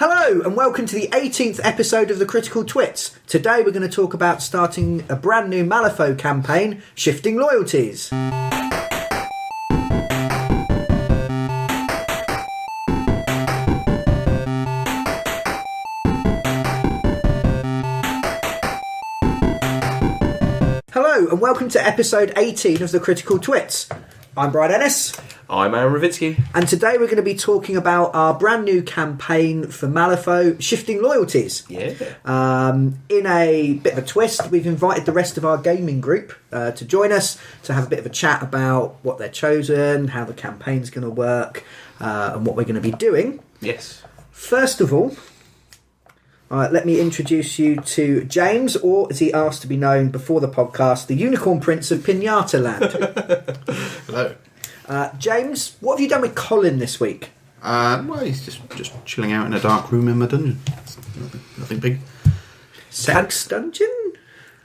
Hello and welcome to the 18th episode of the Critical Twits. Today we're going to talk about starting a brand new Malifaux campaign, Shifting Loyalties. Hello and welcome to episode 18 of the Critical Twits. I'm Brian Ennis. I'm Aaron Ravitsky. And today we're going to be talking about our brand new campaign for Malifaux, Shifting Loyalties. Yeah. In a bit of a twist, we've invited the rest of our gaming group to join us to have a bit of a chat about what they're chosen, how the campaign's going to work, and what we're going to be doing. Yes. First of all, let me introduce you to James, or as he asked to be known before the podcast, the Unicorn Prince of Pinata Land. Hello. James, what have you done with Colin this week? Well, he's just chilling out in a dark room in my dungeon. Nothing big. Sex dungeon?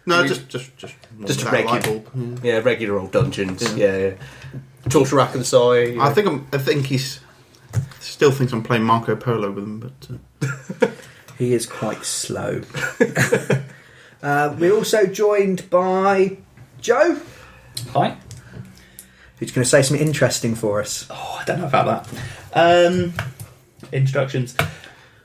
No, just a regular, regular old dungeons. Yeah. Torture rack on the side. I think he's still thinks I'm playing Marco Polo with him, but he is quite slow. We're also joined by Joe. Hi. Who's going to say something interesting for us? Oh, I don't know about that. Introductions.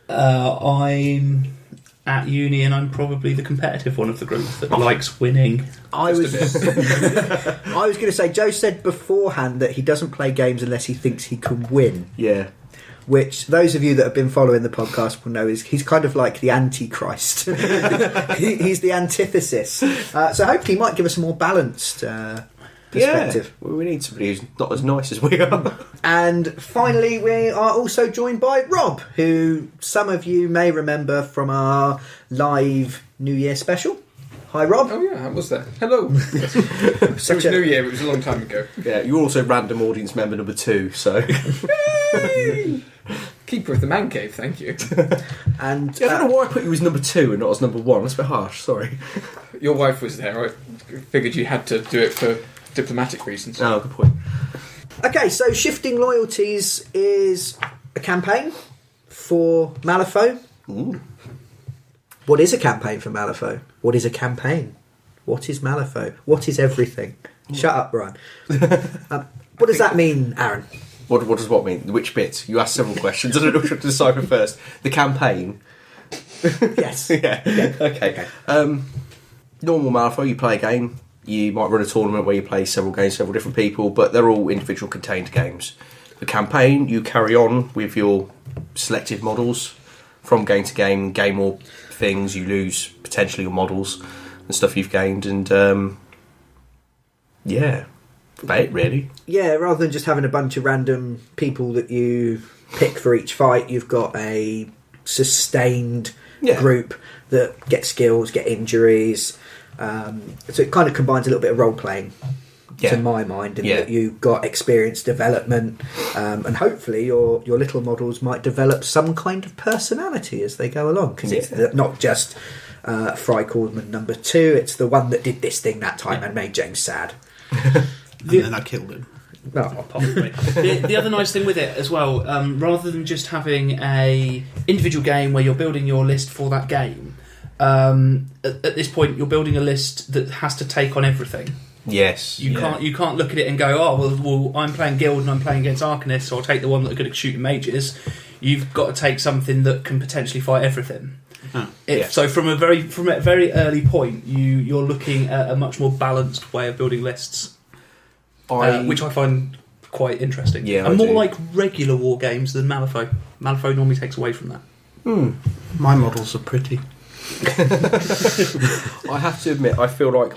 I'm at uni and I'm probably the competitive one of the group that likes winning. I was going to say, Joe said beforehand that he doesn't play games unless he thinks he can win. Yeah. Which those of you that have been following the podcast will know is he's kind of like the Antichrist. He's the antithesis. So hopefully he might give us a more balanced perspective. Yeah, we need somebody who's not as nice as we are. And finally, we are also joined by Rob, who some of you may remember from our live New Year special. Hi, Rob. Oh, yeah, I was there. Hello. It was New Year, it was a long time ago. Yeah, you're also random audience member number 2, so... Keeper of the Man Cave, thank you. And I don't know why I put you as number 2 and not as number 1. That's a bit harsh, sorry. Your wife was there. I figured you had to do it for diplomatic reasons. Oh, good point. Okay, so Shifting Loyalties is a campaign for Malifaux. Ooh. What is a campaign for Malifaux? What is a campaign? What is Malifaux? What is everything? Shut up, Brian. What does that mean, Aaron? What does what mean? Which bit? You asked several questions. I don't know which one to decipher first. The campaign. Yes. Yeah. Okay. Normal Malifaux, you play a game. You might run a tournament where you play several games, several different people, but they're all individual contained games. The campaign, you carry on with your selected models from game to game. Gain more things, you lose potentially your models and stuff you've gained, and yeah, about it really. Yeah, rather than just having a bunch of random people that you pick for each fight, you've got a sustained group that get skills, get injuries. So it kind of combines a little bit of role playing, to my mind, in that you've got experience development, and hopefully your little models might develop some kind of personality as they go along, because it's not just Fry Cordman number 2, it's the one that did this thing that time and made James sad. and then I killed him. Oh. The other nice thing with it as well, rather than just having a individual game where you're building your list for that game, at this point you're building a list that has to take on everything. Yes. You can't look at it and go, oh well I'm playing Guild and I'm playing against Arcanists, so I'll take the one that are good at shooting mages. You've got to take something that can potentially fight everything. So from a very early point, you're looking at a much more balanced way of building lists, which I find quite interesting. Yeah, and more like regular war games than Malifaux. Malifaux normally takes away from that. My models are pretty. I have to admit, I feel like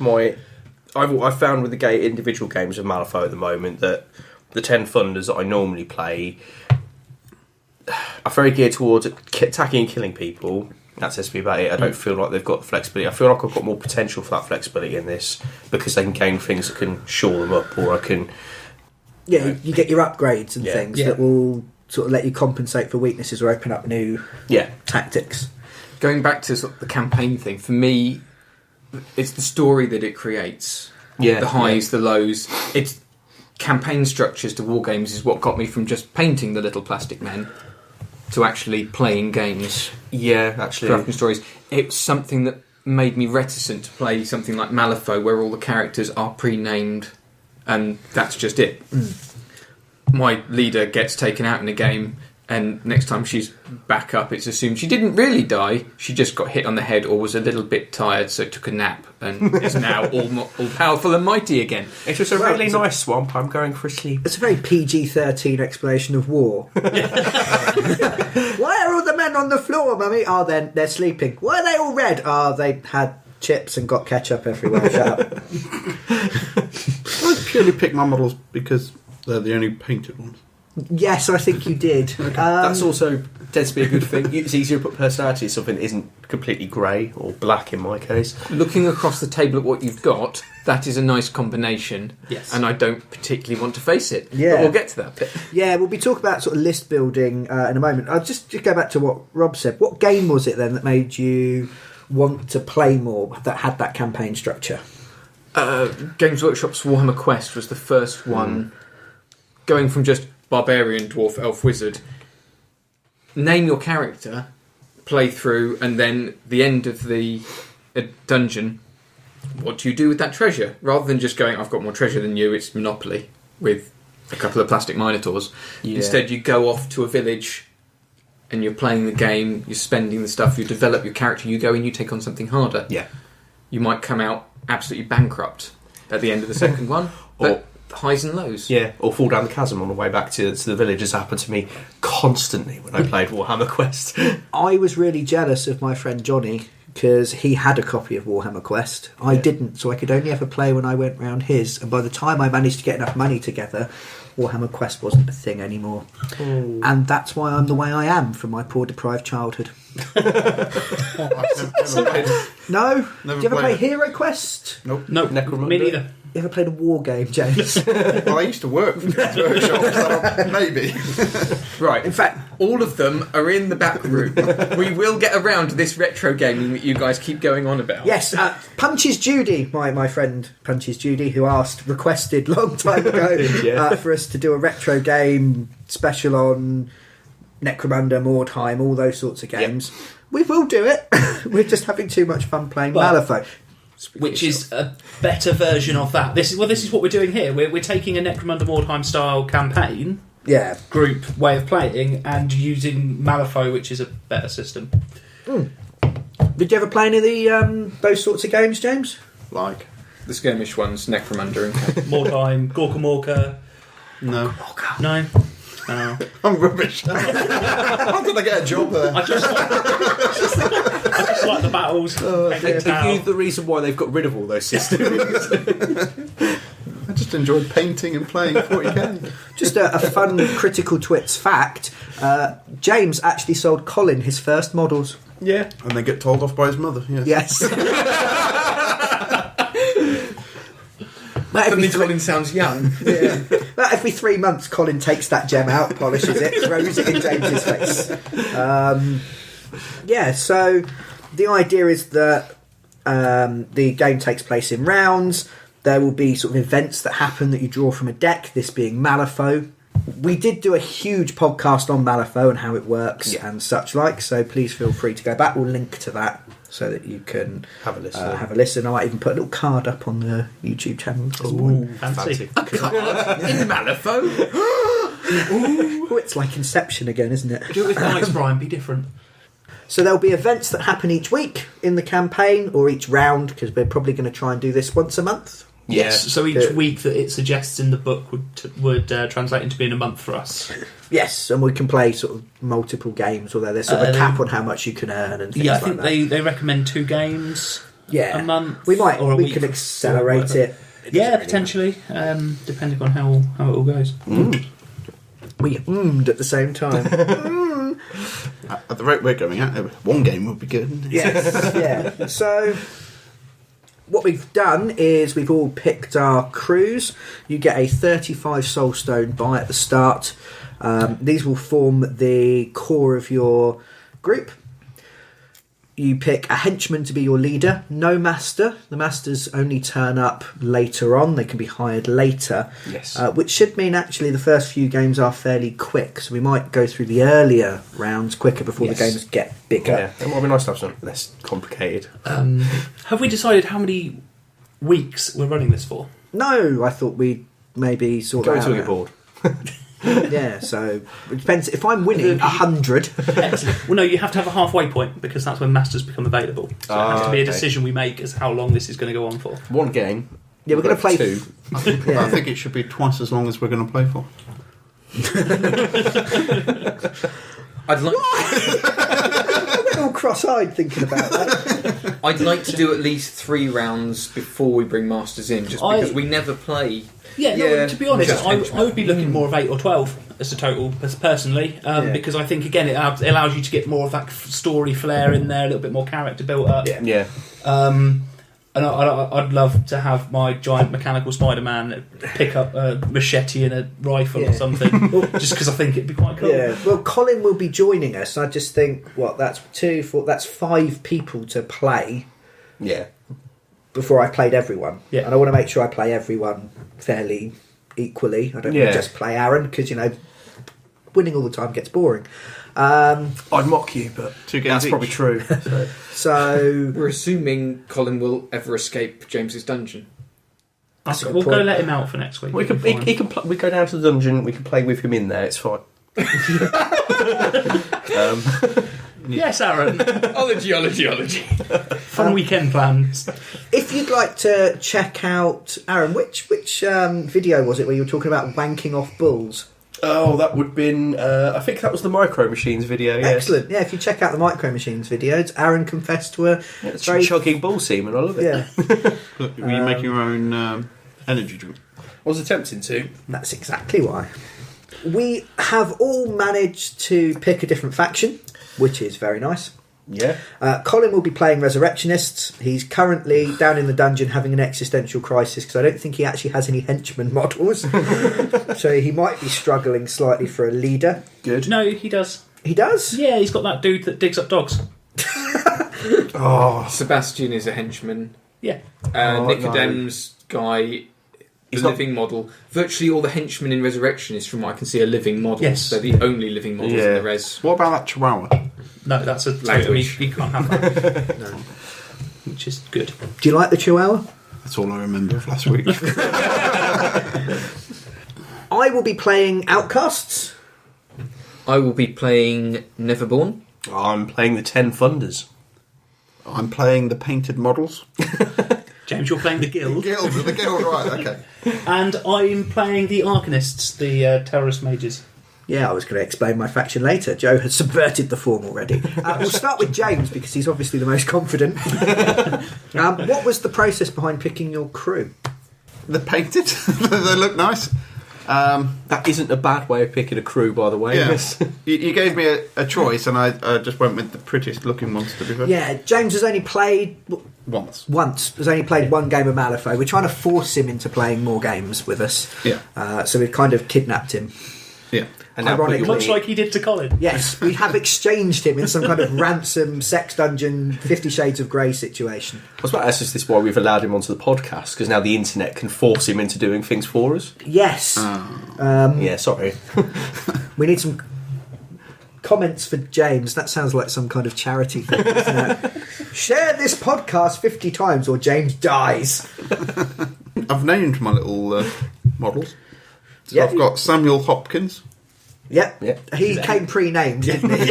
I've found with the individual games of Malifaux at the moment that the 10 funders that I normally play are very geared towards attacking and killing people. That says to me about it. I don't feel like they've got the flexibility. I feel like I've got more potential for that flexibility in this, because they can gain things that can shore them up, or I can... Yeah, you get your upgrades and things that will sort of let you compensate for weaknesses or open up new tactics. Going back to sort of the campaign thing, for me, it's the story that it creates. Yeah, the highs, the lows. It's campaign structures to war games is what got me from just painting the little plastic men to actually playing games. Yeah, actually. Crafting stories. It's something that made me reticent to play something like Malifaux, where all the characters are pre-named, and that's just it. My leader gets taken out in a game, and next time she's back up, it's assumed she didn't really die. She just got hit on the head or was a little bit tired, so took a nap, and is now all powerful and mighty again. It was a really nice swamp. I'm going for a sleep. It's a very PG-13 explanation of war. Why are all the men on the floor, Mummy? Oh, they're sleeping. Why are they all red? Oh, they had chips and got ketchup everywhere. Shut up. I purely picked my models because they're the only painted ones. Yes, I think you did. That's also tends to be a good thing. It's easier to put personality. Something that isn't completely grey or black in my case. Looking across the table at what you've got, that is a nice combination. Yes. And I don't particularly want to face it. Yeah. But we'll get to that bit. Yeah, we'll be talking about sort of list building in a moment. I'll just go back to what Rob said. What game was it then that made you want to play more, that had that campaign structure? Games Workshop's Warhammer Quest was the first one. Going from just barbarian, dwarf, elf, wizard, name your character, play through, and then the end of the dungeon, what do you do with that treasure? Rather than just going, I've got more treasure than you, it's Monopoly with a couple of plastic minotaurs. Yeah. Instead you go off to a village and you're playing the game, you're spending the stuff, you develop your character, you go and you take on something harder. Yeah. You might come out absolutely bankrupt at the end of the second one, but highs and lows. Yeah, or fall down the chasm on the way back to the village has happened to me constantly when I played Warhammer Quest. I was really jealous of my friend Johnny because he had a copy of Warhammer Quest. I didn't, so I could only ever play when I went round his. And by the time I managed to get enough money together, Warhammer Quest wasn't a thing anymore. Oh. And that's why I'm the way I am from my poor deprived childhood. No? Did you ever play Hero Quest? Nope. No, me neither. You ever played a war game, James? Well, I used to work for Games Workshop, so maybe. Right, in fact, all of them are in the back room. We will get around to this retro gaming that you guys keep going on about. Yes, Punches Judy, my friend Punches Judy, who requested long time ago for us to do a retro game special on Necromunda, Mordheim, all those sorts of games. Yep. We will do it. We're just having too much fun playing Malifaux. Which is a better version of that. This is what we're doing here. We're taking a Necromunda Mordheim style campaign, group way of playing, and using Malifaux, which is a better system. Did you ever play any of the those sorts of games, James? Like the skirmish ones, Necromunda and Mordheim, Gorka Morka. No. No. I'm rubbish. How did I get a job there? I just like the battles. Are you the reason why they've got rid of all those systems? I just enjoyed painting and playing 40k. Just a fun critical Twits fact. James actually sold Colin his first models. Yeah. And they get told off by his mother. Yes. Suddenly Colin sounds young. Yeah. About every 3 months, Colin takes that gem out, polishes it, throws it in James's face. So the idea is that the game takes place in rounds. There will be sort of events that happen that you draw from a deck, this being Malifaux. We did do a huge podcast on Malifaux and how it works and such like, so please feel free to go back. We'll link to that so that you can have a listen. I might even put a little card up on the YouTube channel. Ooh, fancy. A card in Malifaux? Ooh, it's like Inception again, isn't it? Do it with knights, Brian, be different. So there'll be events that happen each week in the campaign, or each round, because we're probably going to try and do this once a month. Yes, so each week that it suggests in the book would translate into being a month for us. Yes, and we can play sort of multiple games, although there's sort of a cap on how much you can earn and things like that. I think they recommend 2 games a month. We can accelerate it. Yeah, potentially, depending on how it all goes. We at the same time. At the rate we're going at, one game would be good. Yes, yeah. So what we've done is we've all picked our crews. You get a 35 soulstone buy at the start. These will form the core of your group. you pick a henchman to be your leader. No master. The masters only turn up later on. They can be hired later. Yes. Which should mean actually the first few games are fairly quick. So we might go through the earlier rounds quicker before the games get bigger. Yeah, it might be nice to have something less complicated. Have we decided how many weeks we're running this for? No, I thought we'd maybe sort Go that until out. you're bored. Yeah, so it depends. If I'm winning 100, Excellent. Well, no, you have to have a halfway point because that's when masters become available. So it has to be a okay. decision we make as how long this is going to go on for. One game. yeah, we're going to play 2. Yeah. I think it should be twice as long as we're going to play for. I'd like I'm all cross-eyed thinking about that. I'd like to do at least 3 rounds before we bring masters in, just because we never play. Yeah, no, Yeah, to be honest, just I henchmen. would be looking more of 8 or 12 as a total, personally, because I think, again, it allows you to get more of that story flair in there, a little bit more character built up. Yeah. And I'd love to have my giant mechanical Spider-Man pick up a machete and a rifle or something, just because I think it'd be quite cool. Yeah, well, Colin will be joining us. I just think, that's 2, 4, that's 5 people to play Yeah. before I played everyone. Yeah. And I want to make sure I play everyone fairly equally. I don't want to just play Aaron because, winning all the time gets boring. I'd mock you, but 2 games that's probably each. true. So We're assuming Colin will ever escape James's dungeon. that's a good We'll go point. let him out for next week. We can. It'll be fine. We go down to the dungeon. We can play with him in there. It's fine. Yes, Aaron. Ology. Fun weekend plans. If you'd like to check out Aaron, which video was it where you were talking about wanking off bulls? Oh, that would have been. I think that was the Micro Machines video. Yes. Excellent. Yeah, if you check out the Micro Machines videos, Aaron confessed to a It's very chugging bull semen. I love it. yeah. Look, were you making your own energy drink? I was attempting to. That's exactly why. We have all managed to pick a different faction, which is very nice. Yeah. Colin will be playing Resurrectionists. He's currently down in the dungeon having an existential crisis because I don't think he actually has any henchman models. So he might be struggling slightly for a leader. Good. No, he does. He does? Yeah, he's got that dude that digs up dogs. Oh, Sebastian is a henchman. Yeah. Nicodemus guy, He's the not- living model. Virtually all the henchmen in Resurrection is, from what I can see, are living models. Yes. They're the only living models in the res. What about that chihuahua? No, that's a totally... Language. You can't have that. No. Which is good. Do you like the Chihuahua? That's all I remember of last week. I will be playing Outcasts. I will be playing Neverborn. I'm playing the 10 Funders. I'm playing the painted models. James, you're playing the Guild. The guild, right, okay. And I'm playing the Arcanists, the terrorist mages. Yeah, I was going to explain my faction later. Joe has subverted the form already. We'll start with James because he's obviously the most confident. What was the process behind picking your crew? They're painted. They look nice. That isn't a bad way of picking a crew, by the way. Yeah. Yes. You gave me a choice, and I just went with the prettiest looking ones, to be fair. Yeah, James has only played Once. has only played one game of Malifaux. We're trying to force him into playing more games with us. Yeah. So we've kind of kidnapped him. Yeah. And now Ironically- Much like he did to Colin. Yes, we have exchanged him in some kind of ransom, sex dungeon, 50 Shades of Grey situation. I was about to ask is this why we've allowed him onto the podcast, because now the internet can force him into doing things for us. Yes. Yeah, sorry. We need some comments for James. That sounds like some kind of charity thing, doesn't it? Share this podcast 50 times or James dies. I've named my little models. So Yeah. I've got Samuel Hopkins. Yep. Yeah. He came pre-named, didn't he?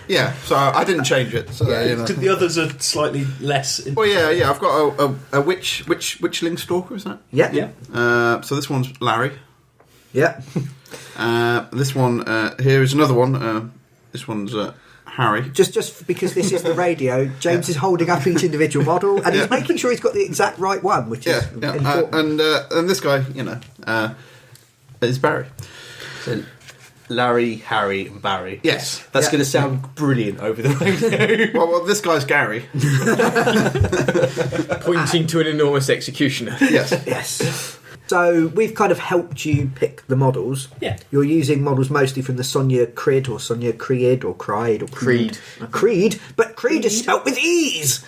Yeah, so I didn't change it. So, you know. The others are slightly less... Well, yeah. I've got a witchling stalker. Is that? Yep. Yeah. So this one's Larry. Yep. This one here is another one. This one's Harry. Just because this is the radio, James is holding up each individual model and he's making sure he's got the exact right one, which is important. And this guy, is Barry. So, Larry, Harry, and Barry. Yes. That's Yeah. going to sound brilliant over the radio. Well, this guy's Gary. Pointing to an enormous executioner. Yes. Yes. So we've kind of helped you pick the models. Yeah. You're using models mostly from the Sonia Crid or Sonia Creed or Cried or Creed. Creed, but Creed is spelt with E's,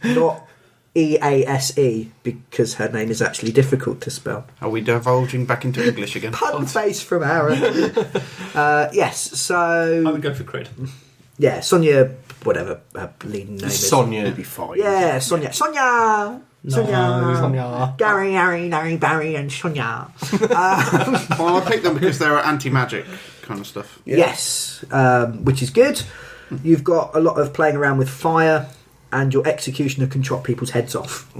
not EASE, because her name is actually difficult to spell. Are we divulging back into English again? Pun face from Aaron. Yes, so I would go for Crid. yeah, Sonia, whatever her leading name is. Sonia would be fine. Yeah, Sonia. Sonia! Sonia! Sonia. Gary, Harry, Larry, Barry, and Sonia. Well, I picked them because they're anti-magic kind of stuff. Yeah. Yes, which is good. You've got a lot of playing around with fire, and your executioner can chop people's heads off,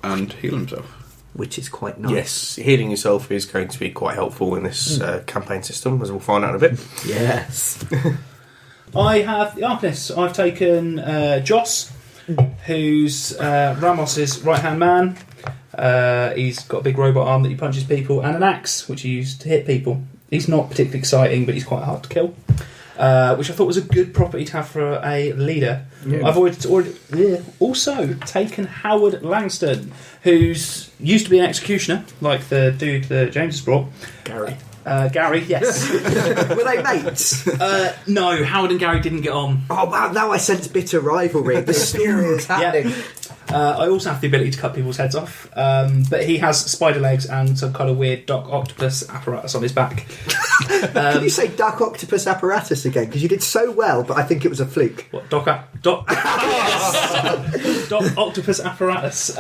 And heal himself. which is quite nice. Yes, healing yourself is going to be quite helpful in this campaign system, as we'll find out in a bit. Yes. I have the Arcanist. I've taken Joss, who's Ramos's right-hand man. He's got a big robot arm that he punches people, and an axe, which he used to hit people. He's not particularly exciting, but he's quite hard to kill. Which I thought was a good property to have for a leader. Yeah. I've also taken Howard Langston, who's used to be an executioner, like the dude that James has brought. Gary. Gary, yes. Were they mates? No, Howard and Gary didn't get on. Oh, wow, now I sense bitter rivalry. The story is happening. I also have the ability to cut people's heads off, but he has spider legs and some kind of weird Doc Octopus apparatus on his back. Can you say Duck Octopus apparatus again? Because you did so well, but I think it was a fluke. What, Doc Octopus apparatus.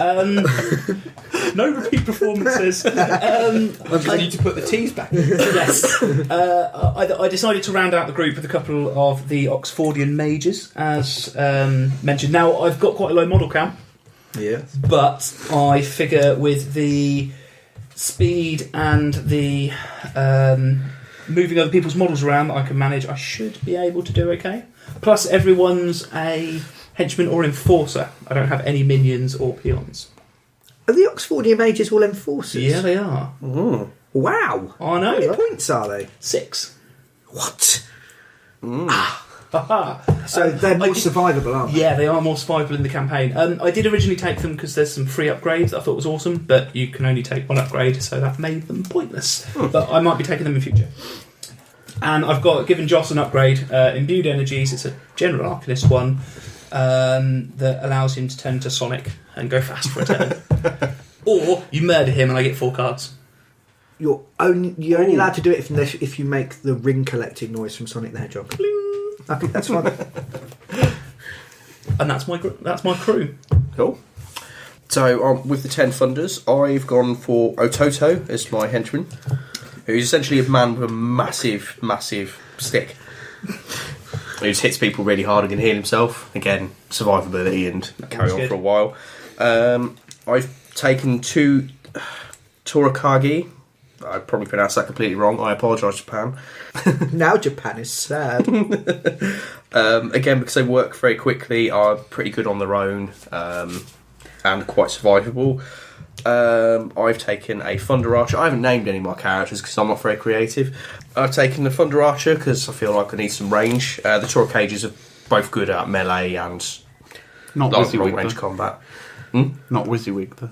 No repeat performances. I need to put the T's back in. Yes. I decided to round out the group with a couple of the Oxfordian mages, as mentioned. Now, I've got quite a low model count. Yeah. But I figure with the speed and the moving other people's models around that I can manage, I should be able to do okay. Plus, everyone's a henchman or enforcer. I don't have any minions or peons. Are the Oxfordian mages all enforcers? Yeah, they are. Wow. I know. How many Right? points are they? 6. What? Haha. So they're more I did- survivable, aren't they? Yeah, they are more survivable in the campaign. I did originally take them because there's some free upgrades that I thought was awesome, but you can only take one upgrade, so that made them pointless. But I might be taking them in future. And I've given Joss an upgrade, Imbued Energies. It's a General Arcanist one that allows him to turn to Sonic and go fast for a turn. Or you murder him and I get 4 cards. You're only allowed to do it if you make the ring collecting noise from Sonic the Hedgehog. I think that's fun. And that's my crew. Cool. So, with the 10 funders, I've gone for Ototo as my henchman, who's essentially a man with a massive, massive stick. He just hits people really hard and can heal himself. Again, survivability and carry on for a while. I've taken 2 Torakagi. I probably pronounced that completely wrong. I apologise, Japan. Now Japan is sad. Again, because they work very quickly, are pretty good on their own and quite survivable. I've taken a Thunder Archer. I haven't named any of my characters because I'm not very creative. I've taken the Thunder Archer because I feel like I need some range. The Toracages are both good at melee and Not long WYSIWYG, range though. combat. Not WYSIWYG, though.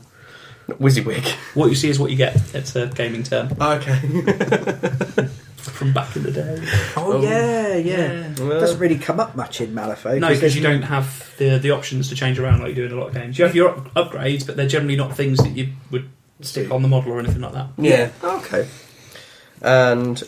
WYSIWYG. What you see is what you get. It's a gaming term Okay. from back in the day. Oh, yeah. It Well, doesn't really come up much in Malifaux. No, because you don't have the options to change around like you do in a lot of games. You have your upgrades, but they're generally not things that you would stick on the model or anything like that. Yeah. Okay. And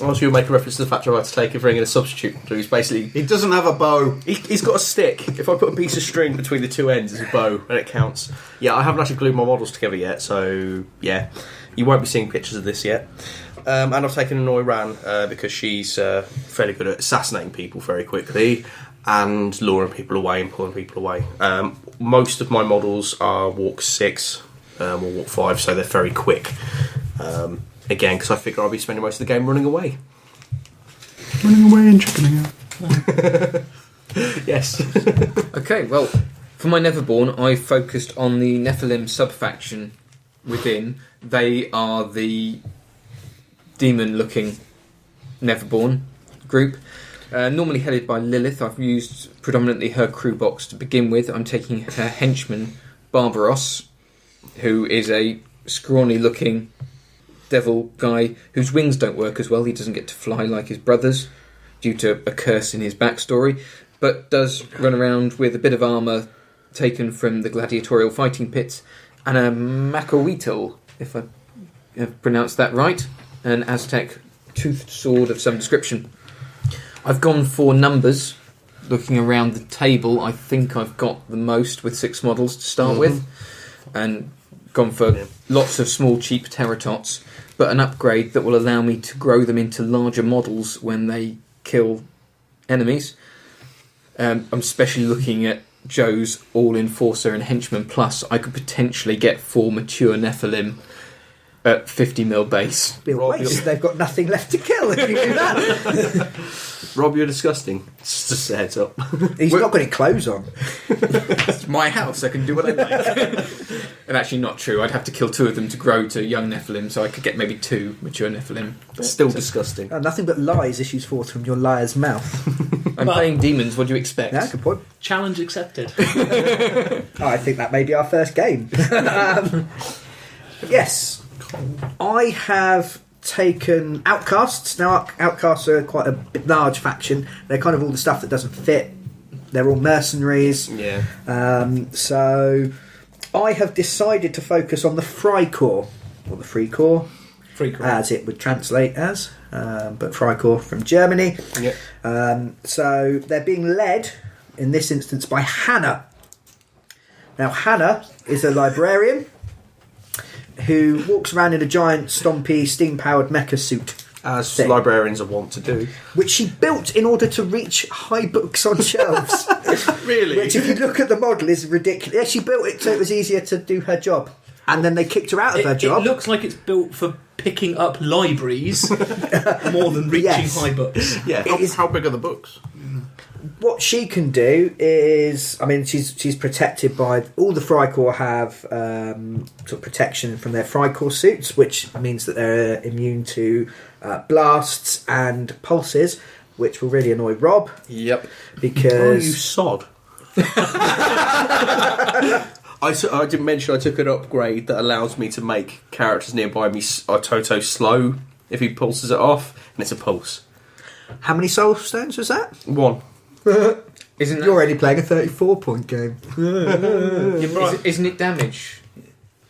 also you'll make a reference to the fact I had to take a ring and a substitute. So he's basically He doesn't have a bow. he's got a stick. If I put a piece of string between the 2 ends, it's a bow and it counts. Yeah, I haven't actually glued my models together yet, so yeah, you won't be seeing pictures of this yet. And I've taken an Oiran because she's fairly good at assassinating people very quickly and luring people away and pulling people away. Most of my models are walk 6 or walk 5, so they're very quick. Again, because I figure I'll be spending most of the game running away. Running away and chickening out. Yes. Okay, well, for my Neverborn, I focused on the Nephilim sub-faction within. They are the demon-looking Neverborn group, normally headed by Lilith. I've used predominantly her crew box to begin with. I'm taking her henchman, Barbaros, who is a scrawny-looking devil guy whose wings don't work as well. He doesn't get to fly like his brothers due to a curse in his backstory, but does run around with a bit of armour taken from the gladiatorial fighting pits and a macahuitl, if I have pronounced that right, an Aztec toothed sword of some description. I've gone for numbers. Looking around the table, I think I've got the most with 6 models to start with, and gone for lots of small, cheap terratots, but an upgrade that will allow me to grow them into larger models when they kill enemies. I'm especially looking at Joe's all-enforcer and henchman plus. I could potentially get 4 mature Nephilim at 50mm base. Be a waste. They've got nothing left to kill if you do that. Rob, you're disgusting. Just a heads up. He's not got any clothes on. It's my house, I can do what I like. And actually not true, I'd have to kill 2 of them to grow to young Nephilim, so I could get maybe 2 mature Nephilim. Still disgusting. Nothing but lies issues forth from your liar's mouth. I'm playing demons, what do you expect? Yeah, good point. Challenge accepted. I think that may be our first game. Yes. I have taken Outcasts. Now, Outcasts are quite a large faction. They're kind of all the stuff that doesn't fit. They're all mercenaries. Yeah. So I have decided to focus on the Freikorps, or the Freikorps, as it would translate as, but Freikorps from Germany. Yeah. So they're being led, in this instance, by Hannah. Now, Hannah is a librarian who walks around in a giant, stompy, steam-powered mecha suit. As librarians are wont to do. Which she built in order to reach high books on shelves. Really? Which, if you look at the model, is ridiculous. Yeah, she built it so it was easier to do her job. And then they kicked her out of her job. It looks like it's built for picking up libraries more than reaching high books. Yeah. How big are the books? What she can do is, I mean, she's protected by all the Freikorps have sort of protection from their Freikorps suits, which means that they're immune to blasts and pulses, which will really annoy Rob. Yep. Because you sod. I didn't mention I took an upgrade that allows me to make characters nearby me Toto slow if he pulses it off, and it's a pulse. How many soul stones was that? 1. Isn't that, You're already playing a 34-point game. isn't it damage?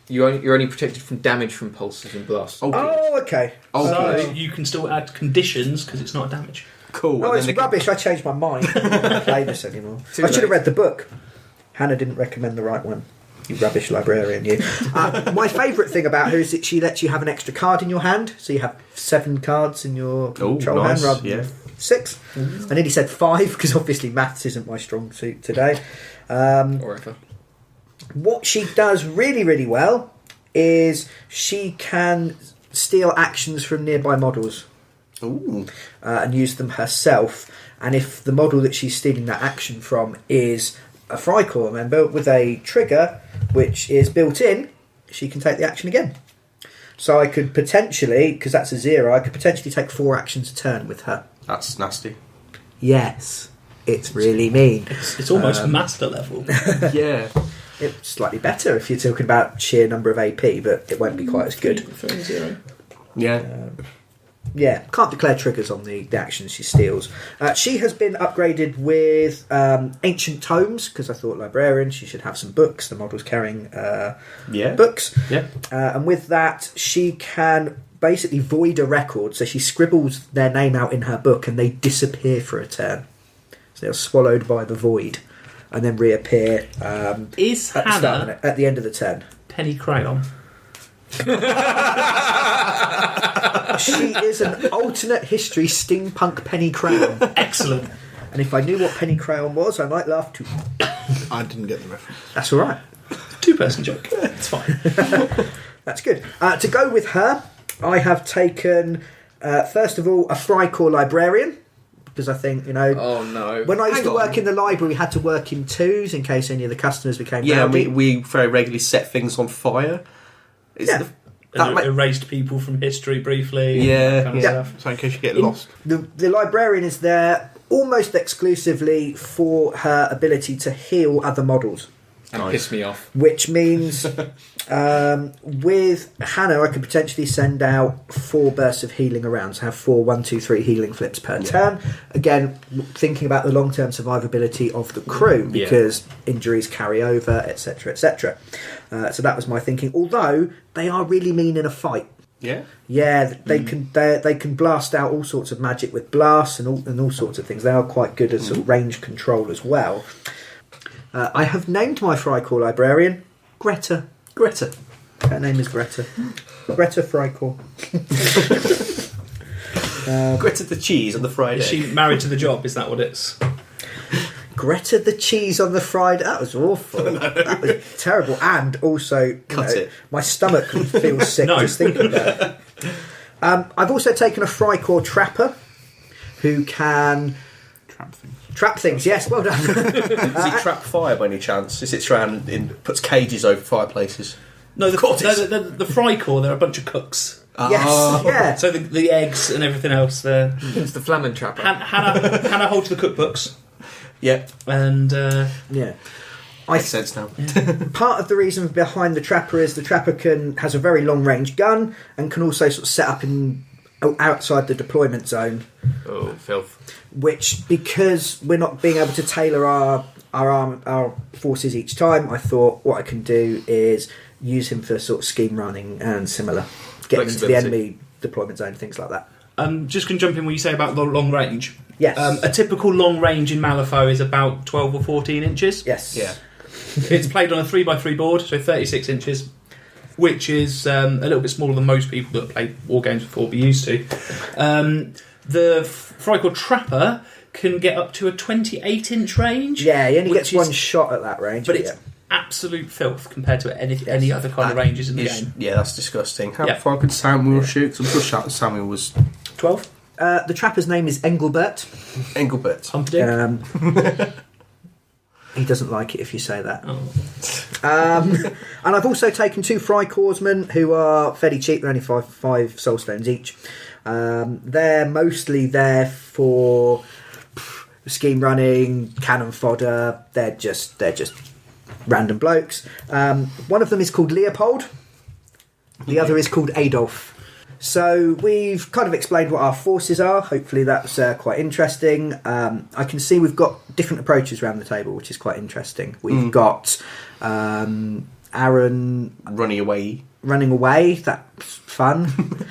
You're only protected from damage from pulses and blasts. Oh, okay. So you can still add conditions because it's not damage. Cool. Oh, it's rubbish. I changed my mind. I don't play this anymore. I should have read the book. Hannah didn't recommend the right one. You rubbish librarian, you. My favourite thing about her is that she lets you have an extra card in your hand. So you have 7 cards in your control hand rather than 6. I nearly said 5 because obviously maths isn't my strong suit today. Or ever. What she does really, really well is she can steal actions from nearby models. Ooh. And use them herself. And if the model that she's stealing that action from is a Freikorps member with a trigger which is built in, she can take the action again. So I could potentially, because that's a 0, I could potentially take 4 actions a turn with her. That's nasty. Yes, it's really mean. It's almost master level. Yeah. It's slightly better if you're talking about sheer number of AP, but it won't be quite as good. Yeah. Yeah, can't declare triggers on the actions she steals. She has been upgraded with ancient tomes, because I thought librarian, she should have some books. The model's carrying books. Yeah. And with that, she can basically void a record. So she scribbles their name out in her book and they disappear for a turn. So they're swallowed by the void and then reappear Is Hannah at the end of the turn. Penny Crayon? She is an alternate history steampunk Penny Crayon. Excellent. And if I knew what Penny Crayon was, I might laugh too. I didn't get the reference. That's all right. 2-person joke. It's fine. That's good. To go with her, I have taken, first of all, a Freikorps librarian. Because I think, Oh no! When I used to work in the library, we had to work in 2s in case any of the customers became rowdy. we very regularly set things on fire. Erased people from history briefly. Yeah, Kind of stuff. So in case you get lost. The librarian is there almost exclusively for her ability to heal other models. and piss me off. Which means with Hannah, I could potentially send out 4 bursts of healing around, so have 4 1, 2, 3 healing flips per turn. Again, thinking about the long-term survivability of the crew, because injuries carry over, etc., etc. So that was my thinking. Although they are really mean in a fight. Yeah, they can blast out all sorts of magic with blasts and all sorts of things. They are quite good at sort of range control as well. I have named my Frycore librarian Greta. Her name is Greta. Greta Frycore. Greta the cheese on the Friday. Is she married to the job? Is that what it's? Greta the cheese on the Friday. That was awful. That was terrible. And also, my stomach feels sick just thinking about it. I've also taken a Frycore trapper who can trap things. Yes, well done. Does he trap fire by any chance? He sits around and puts cages over fireplaces. No, the Frycore, they're a bunch of cooks. Yes, yeah. So the eggs and everything else there. It's the Flamin' Trapper. Hannah holds the cookbooks. Yeah. And makes sense now. Part of the reason behind the trapper is the trapper has a very long range gun and can also sort of set up outside the deployment zone. Oh, filth. Which, because we're not being able to tailor our forces each time, I thought what I can do is use him for sort of scheme running and similar, getting into the enemy deployment zone, things like that. Just going to jump in when you say about the long range. Yes. A typical long range in Malifaux is about 12 or 14 inches. Yes. Yeah. It's played on a 3x3 board, so 36 inches, which is a little bit smaller than most people that have played war games before will be used to. The Frycore Trapper can get up to a 28-inch range. Yeah, he only gets one shot at that range. But it's absolute filth compared to any other kind of ranges in the game. Yeah, that's disgusting. How far could Samuel shoot? 'Cause I'm sure Samuel was 12. The trapper's name is Engelbert. Humperdinck. He doesn't like it if you say that. Oh. And I've also taken 2 Frycoresmen who are fairly cheap. They're only 5 soul stones each. They're mostly there for scheme running, cannon fodder. They're just random blokes. One of them is called Leopold. The other is called Adolf. So we've kind of explained what our forces are. Hopefully that's quite interesting. I can see we've got different approaches around the table, which is quite interesting. We've got Aaron running away. That's fun.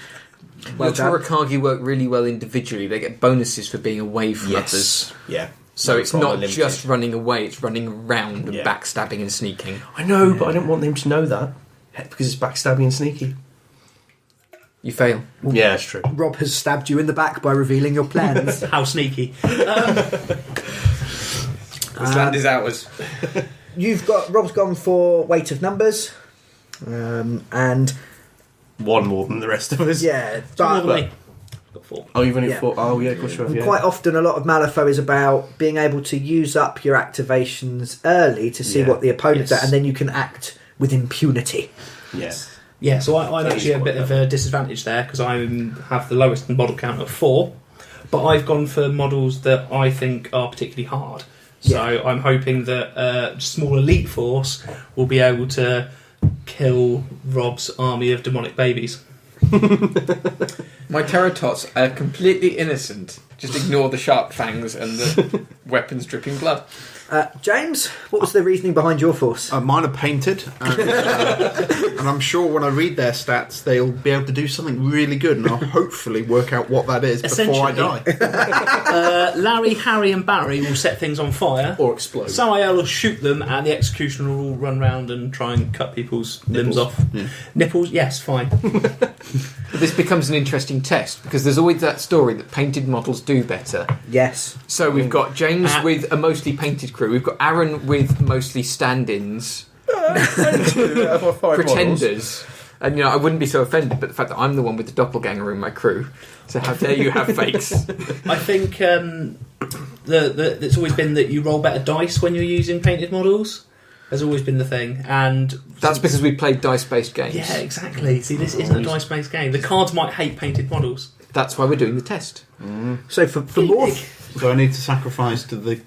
Well, Torakagi work really well individually. They get bonuses for being away from others. Yeah. So it's not just running away, it's running around and backstabbing and sneaking. I know, but I don't want them to know that. Because it's backstabbing and sneaky. You fail. Yeah, that's true. Rob has stabbed you in the back by revealing your plans. How sneaky. This land is ours. Rob's gone for weight of numbers. And one more than the rest of us. Yeah, but got 4. Oh, you've only 4. Oh, yeah, of course you have. Quite often, a lot of Malifaux is about being able to use up your activations early to see what the opponent's at, and then you can act with impunity. Yes. Yeah, so I'm actually a bit of a disadvantage there because I have the lowest model count of 4, but I've gone for models that I think are particularly hard. So I'm hoping that a small elite force will be able to kill Rob's army of demonic babies. My Terratots are completely innocent. Just ignore the sharp fangs and the weapons dripping blood. James, what was the reasoning behind your force? Mine are painted, and I'm sure when I read their stats, they'll be able to do something really good, and I'll hopefully work out what that is before I die. Larry, Harry, and Barry will set things on fire or explode. Samael will shoot them, and the executioner will all run round and try and cut people's limbs off. Yeah. Nipples, yes, fine. But this becomes an interesting test because there's always that story that painted models do better. Yes. So we've got James with a mostly painted crew. We've got Aaron with mostly stand-ins, pretenders. And I wouldn't be so offended, but the fact that I'm the one with the doppelganger in my crew. So how dare you have fakes? I think it's always been that you roll better dice when you're using painted models. Has always been the thing, and that's because we played dice-based games. Yeah, exactly. See, this isn't a dice-based game. The cards might hate painted models. That's why we're doing the test. So for more, so I need to sacrifice to the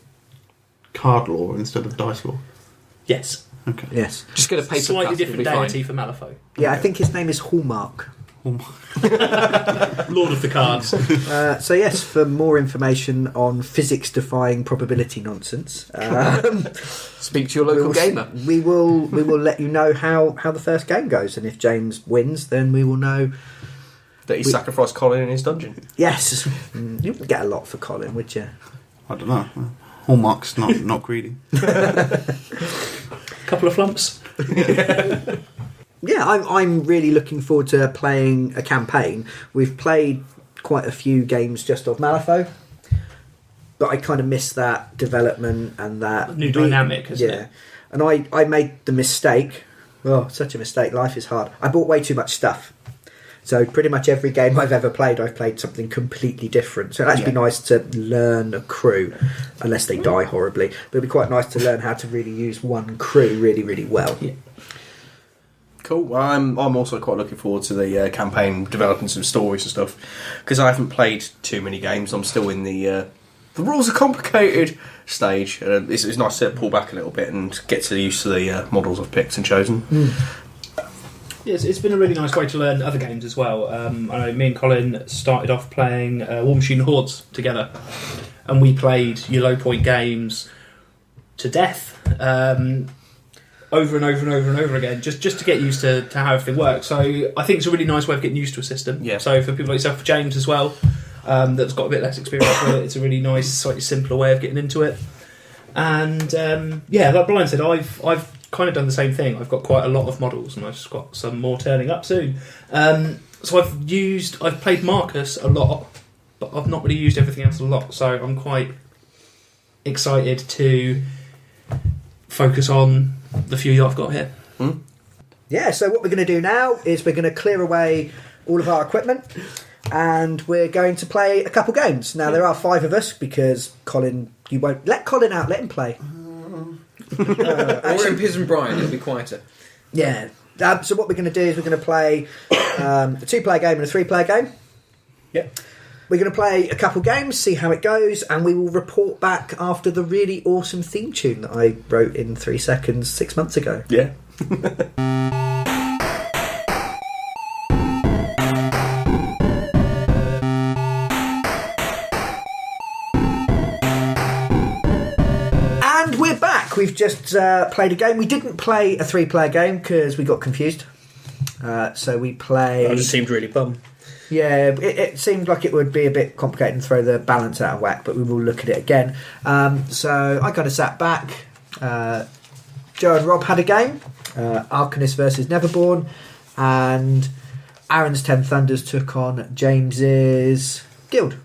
card law instead of dice law. Yes. Okay. Yes. Just get a paper Slightly cut, different it'll be deity fine. for Malifaux. Yeah, I think his name is Hallmark. Lord of the Cards. So yes, for more information on physics-defying probability nonsense, Speak to your local gamer. We will let you know how the first game goes, and if James wins, then we will know that he sacrificed Colin in his dungeon. Yes, you wouldn't get a lot for Colin, would you? I don't know. Hallmark's not greedy. Couple of flumps. Yeah, I'm really looking forward to playing a campaign. We've played quite a few games just of Malifaux, but I kind of miss that development and that new dynamic, isn't it? And I made the mistake. Oh, such a mistake. Life is hard. I bought way too much stuff. So pretty much every game I've ever played, I've played something completely different. So it'd actually be nice to learn a crew, unless they die horribly. But it'd be quite nice to learn how to really use one crew really, really well. Yeah. Cool. I'm also quite looking forward to the campaign, developing some stories and stuff, because I haven't played too many games. I'm still in the rules are complicated stage. It's nice to pull back a little bit and get to used to the models I've picked and chosen. Yes, it's been a really nice way to learn other games as well. I know me and Colin started off playing War Machine Hordes together, and we played your low point games to death. Over and over and over and over again, just to get used to how everything works. So I think it's a really nice way of getting used to a system. Yeah. So for people like yourself, for James as well, that's got a bit less experience with it, it's a really nice, slightly simpler way of getting into it. And like Brian said, I've kind of done the same thing. I've got quite a lot of models, and I've just got some more turning up soon. So I've played Marcus a lot, but I've not really used everything else a lot. So I'm quite excited to focus on the few that I've got here. Yeah, so what we're going to do now is we're going to clear away all of our equipment, and we're going to play a couple games. Now, there are 5 of us, because Colin, you won't... Let Colin out, let him play. Or in Piz and Brian, it'll be quieter. Yeah. So what we're going to do is we're going to play a 2-player game and a 3-player game. Yep. We're going to play a couple games, see how it goes, and we will report back after the really awesome theme tune that I wrote in 3 seconds 6 months ago. Yeah. And we're back. We've just played a game. We didn't play a 3-player game because we got confused. So we played... That just seemed really bum. Yeah, it seemed like it would be a bit complicated and throw the balance out of whack, but we will look at it again. So I kind of sat back. Joe and Rob had a game, Arcanist versus Neverborn, and Aaron's 10 Thunders took on James's Guild.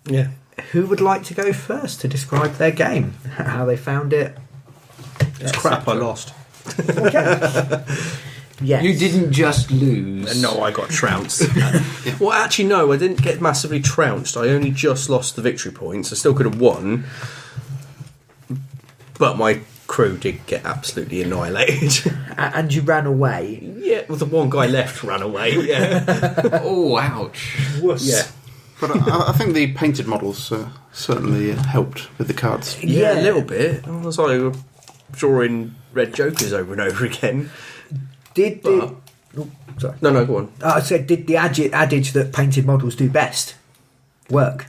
Yeah. Who would like to go first to describe their game, how they found it? It's crap, I lost. Okay. Yes. You didn't just lose. No, I got trounced. Well, actually, no, I didn't get massively trounced. I only just lost the victory points. I still could have won, but my crew did get absolutely annihilated. And you ran away. Yeah, well, the one guy left ran away. Yeah. Oh, ouch. Yeah. But I think the painted models certainly helped with the cards. Yeah, a little bit. I was like drawing red jokers over and over again. Sorry. No, go on. I said, did the adage that painted models do best work?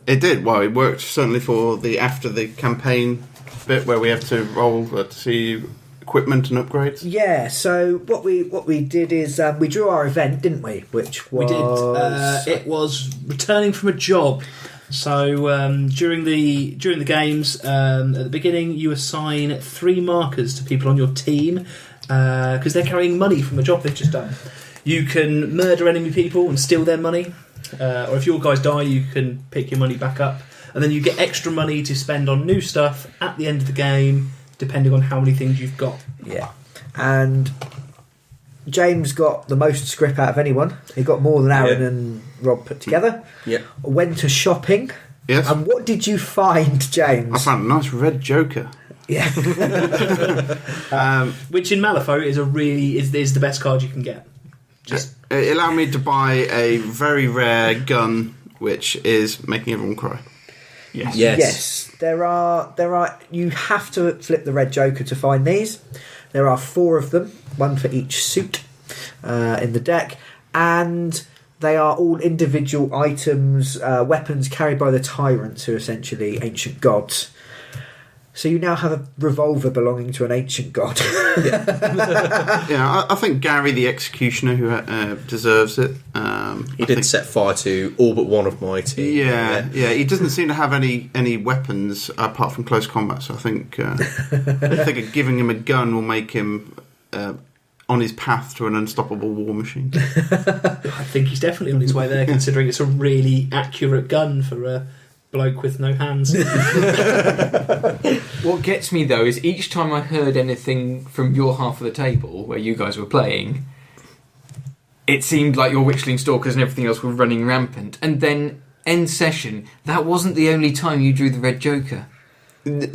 It did. Well, it worked certainly for the after the campaign bit where we have to roll to see equipment and upgrades. Yeah. So what we did is we drew our event, didn't we? Which was It was returning from a job. So during the games, at the beginning, you assign 3 markers to people on your team because they're carrying money from a job they've just done. You can murder enemy people and steal their money, or if your guys die, you can pick your money back up, and then you get extra money to spend on new stuff at the end of the game, depending on how many things you've got. Yeah. And James got the most script out of anyone. He got more than Aaron and Rob put together. Yeah. Went to shopping. Yes. And what did you find, James? I found a nice red joker. Yeah. Which in Malifaux is the best card you can get. It allowed me to buy a very rare gun, which is making everyone cry. Yes. There are. You have to flip the red joker to find these. There are 4 of them, one for each suit in the deck, and they are all individual items, weapons carried by the tyrants, who are essentially ancient gods. So you now have a revolver belonging to an ancient god. I think Gary the Executioner, who deserves it. He didn't set fire to all but one of my team. Yeah. He doesn't seem to have any weapons apart from close combat. So I think giving him a gun will make him on his path to an unstoppable war machine. I think he's definitely on his way there, considering it's a really accurate gun for a bloke with no hands. What gets me though is each time I heard anything from your half of the table where you guys were playing, it seemed like your Witchling Stalkers and everything else were running rampant, and then end session, that wasn't the only time you drew the red joker. I drew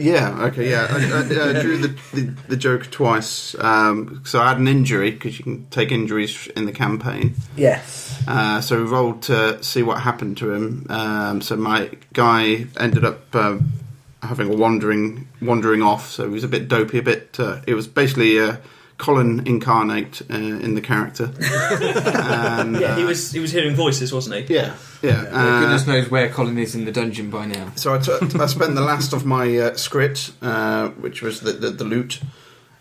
the Joker twice. So I had an injury, because you can take injuries in the campaign. Yes. So we rolled to see what happened to him. So my guy ended up having a wandering off. So he was a bit dopey, it was basically Colin incarnate in the character. And, he was hearing voices, wasn't he? Yeah. Goodness knows where Colin is in the dungeon by now. So I spent the last of my script, which was the loot,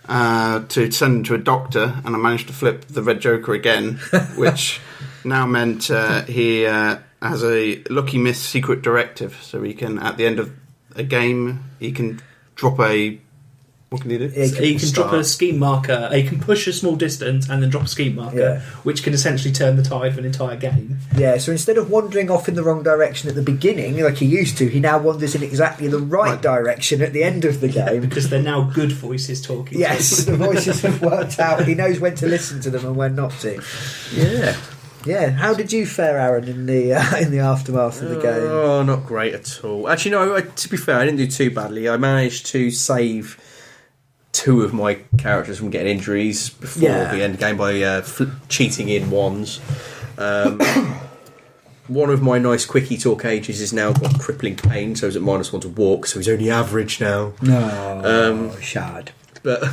to send him to a doctor, and I managed to flip the red joker again, which now meant he has a lucky miss secret directive, so he can, at the end of a game, he can drop a... What can he do? He can drop a scheme marker. He can push a small distance and then drop a scheme marker, which can essentially turn the tide of an entire game. Yeah, so instead of wandering off in the wrong direction at the beginning, like he used to, he now wanders in exactly the right direction at the end of the game. Because they're now good voices talking. Yes, the voices have worked out. He knows when to listen to them and when not to. Yeah. How did you fare, Aaron, in the aftermath of the game? Oh, not great at all. Actually, no. To be fair, I didn't do too badly. I managed to save 2 of my characters from getting injuries before the end of the game by cheating in ones. One of my nice quickie talk ages has now got crippling pain, so he's at -1 to walk, so he's only average now. No, shard. But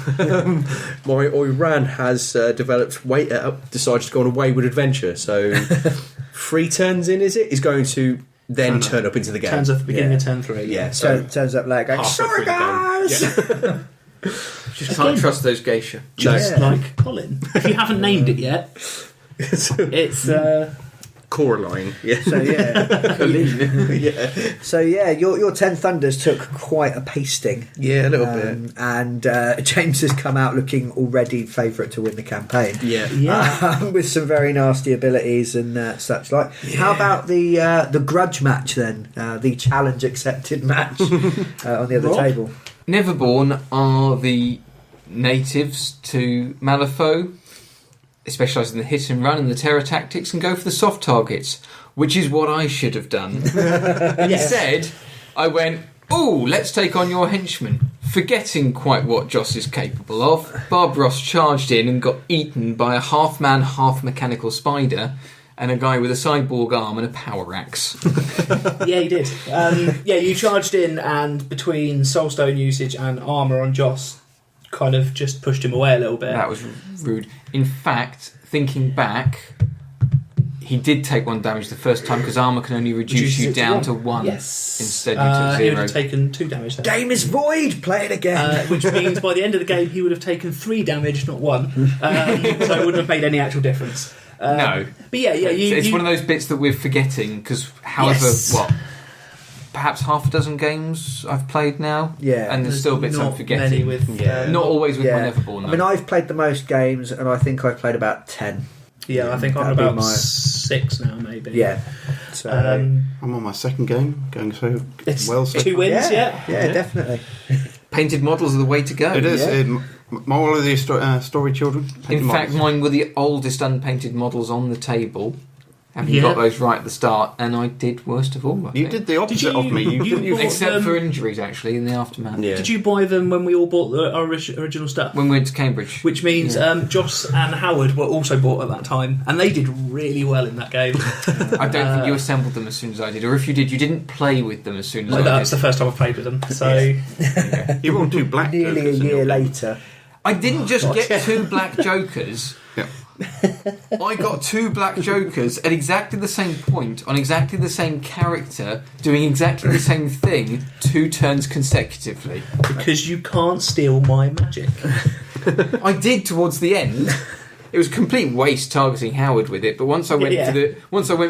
my Oiran has decided to go on a wayward adventure, so 3 turns in, is it? He's going to then turn up into the game. Turns up at the beginning of turn 3. Yeah, so turns up like, sorry guys! Just can't trust those geisha. Just like Colin. If you haven't named it yet, it's Coraline. Yeah. So Colin. So your 10 Thunders took quite a pasting. Yeah, a little bit. And James has come out looking already favourite to win the campaign. With some very nasty abilities and such like. Yeah. How about the grudge match then? The challenge accepted match on the other table. Neverborn are the natives to Malifaux. They specialise in the hit and run and the terror tactics and go for the soft targets, which is what I should have done. Instead, I went, let's take on your henchmen. Forgetting quite what Joss is capable of, Barbros charged in and got eaten by a half-man, half-mechanical spider and a guy with a cyborg arm and a power axe. Yeah, he did. You charged in, and between Soulstone usage and armour on Joss, kind of just pushed him away a little bit. That was rude. In fact, thinking back, he did take 1 damage the first time because armour can only reduce you down to 1. Yes. Instead, you took 0. He would have taken 2 damage then. Game is void! Play it again! Which means by the end of the game, he would have taken 3 damage, not 1. So it wouldn't have made any actual difference. No. But it's one of those bits that we're forgetting because perhaps half a dozen games I've played now, and there's still bits I'm forgetting. Not always with my Neverborn. Though. I mean, I've played the most games, and I think I've played about 10. Yeah, I think I'm about 6 now, maybe. Yeah. So I'm on my 2nd game, going so well. 2 wins, yeah, definitely. Painted models are the way to go. It is. Moral of the story, children. In fact, mine were the oldest unpainted models on the table. having got those right at the start, and I did worst of all. You did the opposite of me. Except for injuries, actually, in the aftermath. Yeah. Did you buy them when we all bought our original stuff? When we went to Cambridge. Which means Joss and Howard were also bought at that time, and they did really well in that game. I don't think you assembled them as soon as I did, or if you did, you didn't play with them as soon as I did. That's the first time I've played with them. So You bought 2 black nearly jokers a year later. I didn't just get 2 black jokers. Yeah. I got 2 black jokers at exactly the same point on exactly the same character doing exactly the same thing 2 turns consecutively. Because you can't steal my magic. I did towards the end. It was a complete waste targeting Howard with it, but once I went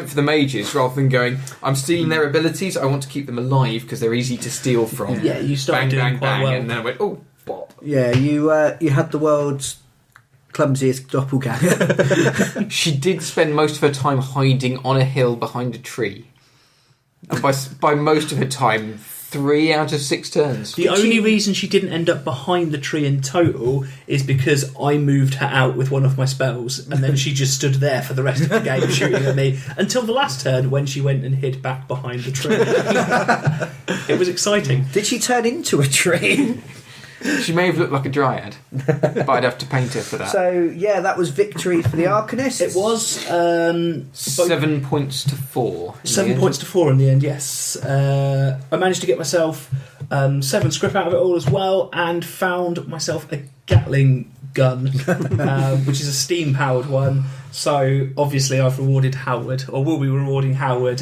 for the mages, rather than going, I'm stealing their abilities, I want to keep them alive because they're easy to steal from. Yeah, you started doing quite well. And then I went, oh, bop. Yeah, you had the world's clumsiest doppelganger. She did spend most of her time hiding on a hill behind a tree. And by most of her time, 3 out of 6 turns. The only reason she didn't end up behind the tree in total is because I moved her out with one of my spells, and then she just stood there for the rest of the game shooting at me until the last turn when she went and hid back behind the tree. It was exciting. Did she turn into a tree? She may have looked like a dryad, but I'd have to paint her for that. So, yeah, that was victory for the Arcanists. It was 7 points to 4. 7 points to 4 in the end, yes. I managed to get myself 7 scrip out of it all as well, and found myself a Gatling gun, which is a steam-powered one. So, obviously, I've rewarded Howard, or will be rewarding Howard,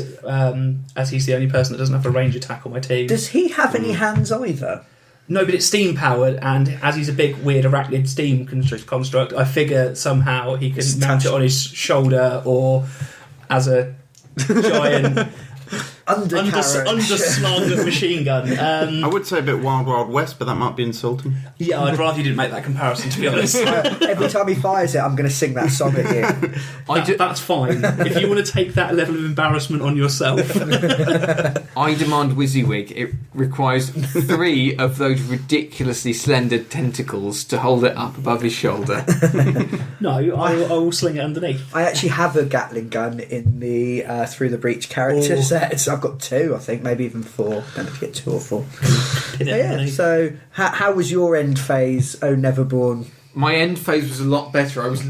as he's the only person that doesn't have a range attack on my team. Does he have any hands either? No, but it's steam powered, and as he's a big weird arachnid steam construct, I figure somehow he can mount it on his shoulder or as a giant underslung machine gun. I would say a bit Wild Wild West, but that might be insulting. Yeah, I'd rather you didn't make that comparison, to be honest. Every time he fires it, I'm going to sing that song at you. That's fine. If you want to take that level of embarrassment on yourself. I demand WYSIWYG. It requires 3 of those ridiculously slender tentacles to hold it up above his shoulder. No, I will sling it underneath. I actually have a Gatling gun in the Through the Breach character set. So I've got 2, I think, maybe even 4. Don't know if you get 2 or 4. So how was your end phase, Oh Neverborn? My end phase was a lot better. I was,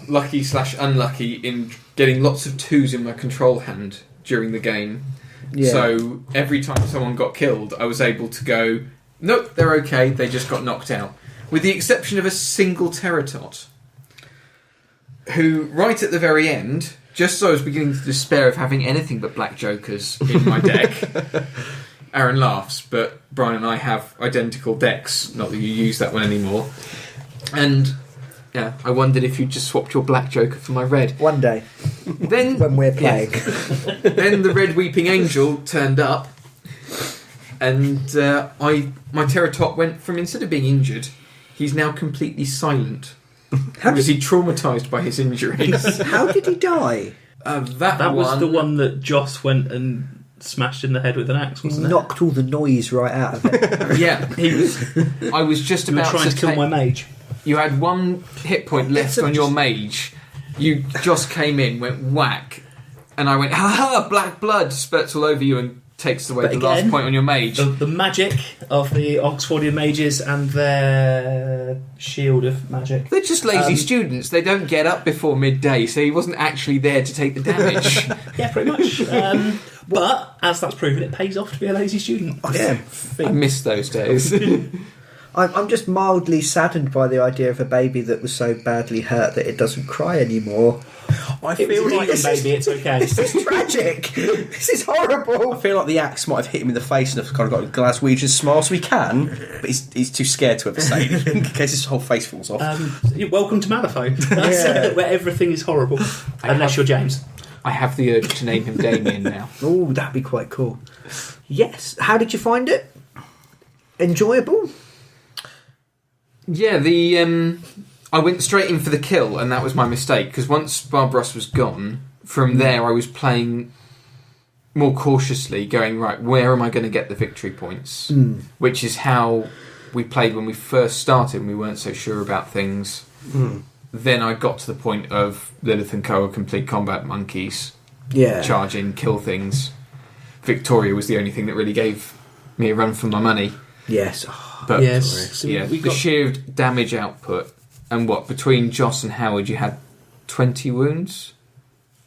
lucky/unlucky in getting lots of 2s in my control hand during the game. Yeah. So every time someone got killed, I was able to go, nope, they're okay, they just got knocked out. With the exception of a single Teratot, who, right at the very end, just as I was beginning to despair of having anything but black jokers in my deck. Aaron laughs, but Brian and I have identical decks. Not that you use that one anymore. And yeah, I wondered if you just swapped your black joker for my red. One day. Then when we're playing. Then the red weeping angel turned up, and my Teratot went from, instead of being injured, he's now completely silent. Was he traumatised by his injuries? How did he die? That was the one that Joss went and smashed in the head with an axe, wasn't it? Knocked all the noise right out of it. Yeah, he was. I was just about trying to kill my mage. You had 1 hit point left on your mage. Joss came in, went whack, and I went, ha ha, black blood, spurts all over you and takes away the last point on your mage. The magic of the Oxfordian mages and their shield of magic. They're just lazy students. They don't get up before midday, so he wasn't actually there to take the damage. Yeah, pretty much. But, as that's proven, it pays off to be a lazy student. Yeah. I miss those days. I'm just mildly saddened by the idea of a baby that was so badly hurt that it doesn't cry anymore. I feel like it's okay. This is tragic. This is horrible. I feel like the axe might have hit him in the face and have kind of got a Glaswegian smile, so he can, but he's too scared to ever say anything in case his whole face falls off. Welcome to Malifaux. That's where everything is horrible. Unless you're James. I have the urge to name him Damien now. Oh, that'd be quite cool. Yes. How did you find it? Enjoyable? Yeah, I went straight in for the kill, and that was my mistake, because once Barbaros was gone, from there I was playing more cautiously, going, right, where am I going to get the victory points? Which is how we played when we first started, and we weren't so sure about things then I got to the point of Lilith and Co. complete combat monkeys. Yeah. Charge in, kill things. Victoria was the only thing that really gave me a run for my money. Yes. But So the sheer damage output, and between Joss and Howard you had 20 wounds?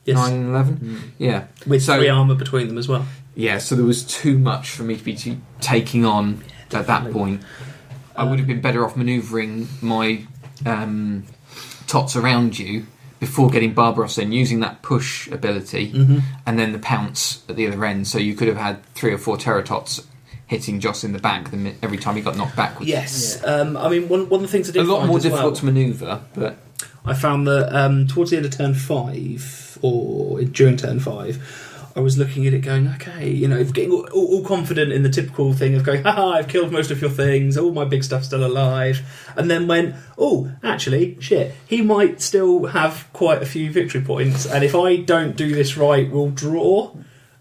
Yes. 9 and 11? Yeah. With 3 armour between them as well. Yeah, so there was too much for me to be taking on at that point. I would have been better off manoeuvring my tots around you before getting Barbaros in, using that push ability, and then the pounce at the other end, so you could have had 3 or 4 Terratots hitting Joss in the back every time he got knocked backwards. Yes. I mean, one of the things I did a lot find more as difficult well, to manoeuvre, but I found that towards the end of turn 5, or during turn 5, I was looking at it going, okay, getting all confident in the typical thing of going, haha, I've killed most of your things, all my big stuff's still alive, and then went, oh, actually, shit, he might still have quite a few victory points, and if I don't do this right, we'll draw,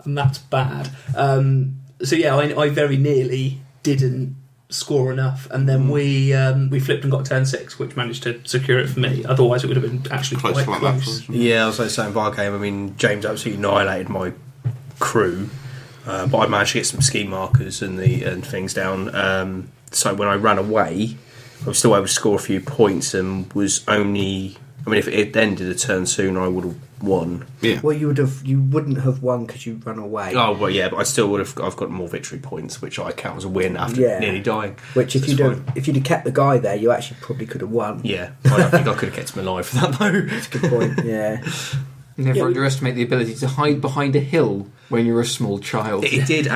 and that's bad. So yeah, I very nearly didn't score enough, and then we flipped and got turn 6, which managed to secure it for me. Otherwise, it would have been actually quite close. Yeah, I was like saying, VAR game. I mean, James absolutely annihilated my crew, but I managed to get some ski markers and things down. So when I ran away, I was still able to score a few points, and was only. I mean, if it ended a turn sooner, I would have won. Yeah. Well, you wouldn't have won because you run away. Oh well, yeah, but I still would have. I've got more victory points, which I count as a win after nearly dying. Which, if you'd have kept the guy there, you actually probably could have won. Yeah, I don't think I could have kept him alive for that though. That's a good point. Yeah. Never underestimate the ability to hide behind a hill when you're a small child. It did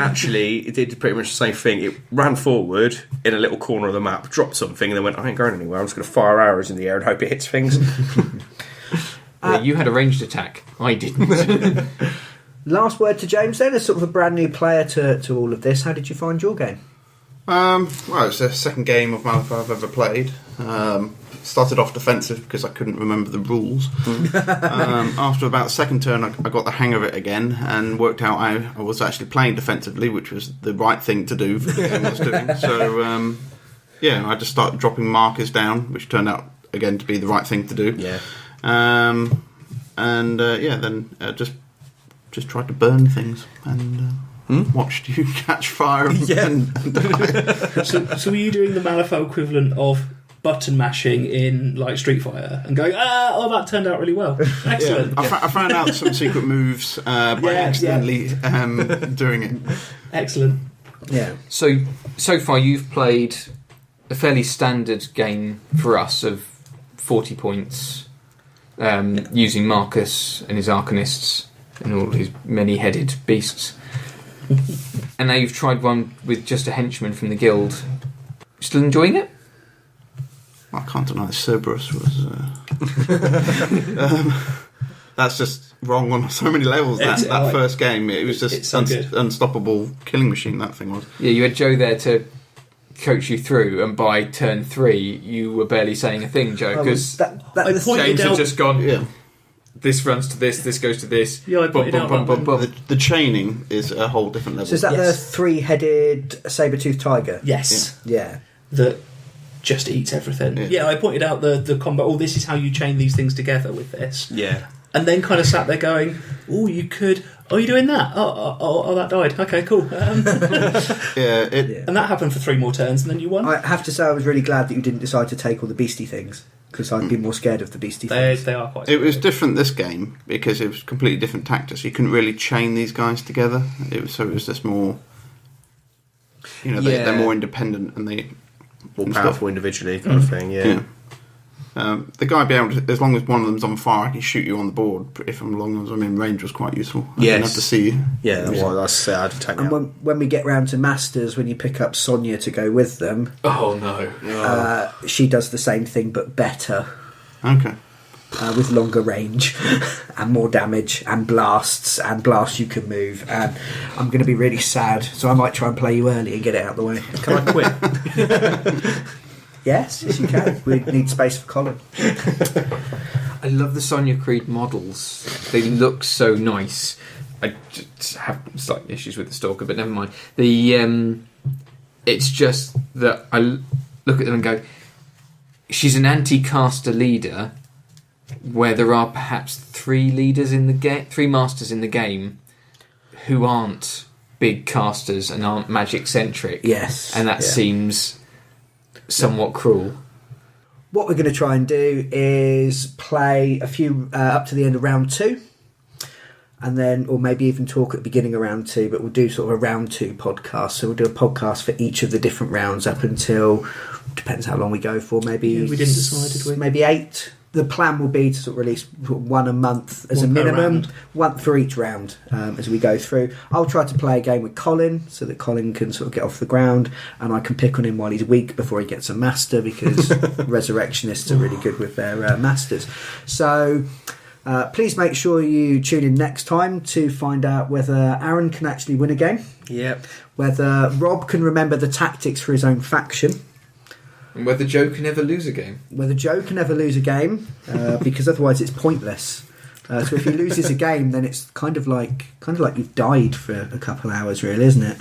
pretty much the same thing. It ran forward in a little corner of the map, dropped something, and then went, I ain't going anywhere. I'm just going to fire arrows in the air and hope it hits things. Yeah, you had a ranged attack. I didn't. Last word to James then, as sort of a brand new player to all of this. How did you find your game? Well, it's the second game of Malifaux I've ever played. Started off defensive because I couldn't remember the rules. After about the second turn, I got the hang of it again and worked out I was actually playing defensively, which was the right thing to do for the game I was doing. So, I just started dropping markers down, which turned out, again, to be the right thing to do. Yeah. Then just tried to burn things and watched you catch fire and die. So were you doing the Malifaux equivalent of button mashing in like Street Fighter and going, that turned out really well. Excellent. Yeah. I found out some secret moves by accidentally doing it. Excellent. Yeah. So far you've played a fairly standard game for us of 40 points, using Marcus and his Arcanists and all his many-headed beasts. And now you've tried one with just a henchman from the guild. Still enjoying it? I can't deny Cerberus was... that's just wrong on so many levels. That first game, it was just unstoppable killing machine, that thing was. Yeah, you had Joe there to coach you through, and by turn 3 you were barely saying a thing, Joe, because James had just gone, this runs to this goes to this. Yeah, I pointed out the chaining is a whole different level. So is that the 3-headed saber-toothed tiger? Yes. Yeah. That just eats everything. Yeah, I pointed out the combat, this is how you chain these things together with this. Yeah. And then kind of sat there going, you could... Oh, you're doing that? Oh, that died. Okay, cool. And that happened for 3 more turns, and then you won. I have to say, I was really glad that you didn't decide to take all the beastie things, because I'd be more scared of the beastie things. They are quite. It was different this game because it was completely different tactics. You couldn't really chain these guys together. It was just more. They're more independent and they more powerful individually, kind of thing. Yeah. The guy be able to, as long as one of them's on fire, he can shoot you on the board. If as long as I'm in range, was quite useful. I didn't have to see you. Yeah, well, that's sad. And when we get round to Masters, when you pick up Sonia to go with them, oh no, she does the same thing but better. Okay. With longer range and more damage and blasts you can move, and I'm going to be really sad, so I might try and play you early and get it out of the way. Can I quit? Yes, you can. We need space for Colin. I love the Sonia Creed models. They look so nice. I just have slight issues with the Stalker, but never mind. It's just that I look at them and go, she's an anti-caster leader, where there are perhaps 3 leaders in the game, 3 masters in the game, who aren't big casters and aren't magic centric. Yes, and that seems somewhat cruel. What we're going to try and do is play a few up to the end of round 2, and then, or maybe even talk at the beginning of round 2. But we'll do sort of a round 2 podcast. So we'll do a podcast for each of the different rounds up until, depends how long we go for. Maybe we didn't decide, did we? Maybe 8. The plan will be to sort of release 1 a month as a minimum, 1 for each round as we go through. I'll try to play a game with Colin so that Colin can sort of get off the ground, and I can pick on him while he's weak before he gets a master, because resurrectionists are really good with their masters. So please make sure you tune in next time to find out whether Aaron can actually win a game, whether Rob can remember the tactics for his own faction, and whether Joe can ever lose a game. Because otherwise it's pointless. So if he loses a game, then it's kind of like you've died for a couple of hours, really, isn't it?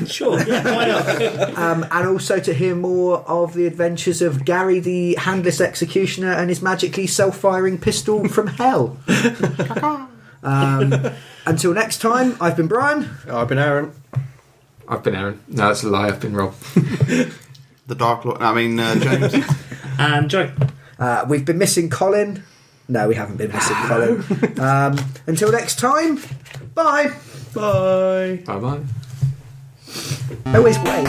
Sure, yeah, why not? And also to hear more of the adventures of Gary the Handless Executioner and his magically self-firing pistol from hell. Until next time, I've been Brian. I've been Aaron. I've been Aaron. No, that's a lie. I've been Rob. The Dark Lord. James. And Joe. We've been missing Colin. No, we haven't been missing Colin. Until next time, bye. Bye. Bye-bye. Always wave.